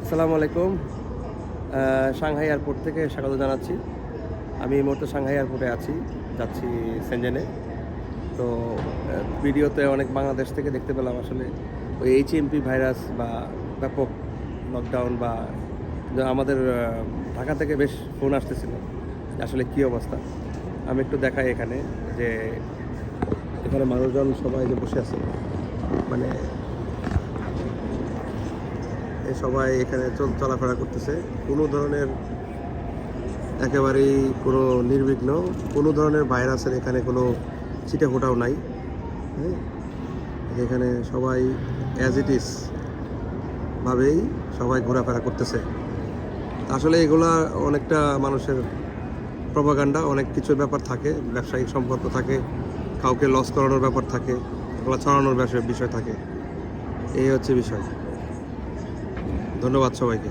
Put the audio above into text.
আসসালামু আলাইকুম। Shanghai airport থেকে স্বাগত জানাচ্ছি। আমি এই মুহূর্তে সাংহাই এয়ারপোর্টে আছি, যাচ্ছি সেনজেনে। তো ভিডিওতে অনেক বাংলাদেশ থেকে দেখতে পেলাম আসলে ওই এইচএমপি ভাইরাস বা ব্যাপক লকডাউন বা আমাদের ঢাকা থেকে বেশ ফোন আসতেছিল আসলে কী অবস্থা। আমি একটু দেখাই এখানে যে এখানে মানুষজন সবাই যে বসে আছে, মানে সবাই এখানে চলাফেরা করতেছে, কোনো ধরনের একেবারেই কোনো নির্বিঘ্ন, কোনো ধরনের ভাইরাসের এখানে কোনো ছিটে ফোটাও নাই। হ্যাঁ, এখানে সবাই অ্যাজ ইট ইজ ভাবেই সবাই ঘোরাফেরা করতেছে। আসলে এগুলা অনেকটা মানুষের প্রপাগান্ডা, অনেক কিছুর ব্যাপার থাকে, ব্যবসায়িক সম্পর্ক থাকে, কাউকে লস করানোর ব্যাপার থাকে, এগুলো ছড়ানোর বিষয় থাকে। এই হচ্ছে বিষয়। ধন্যবাদ সবাইকে।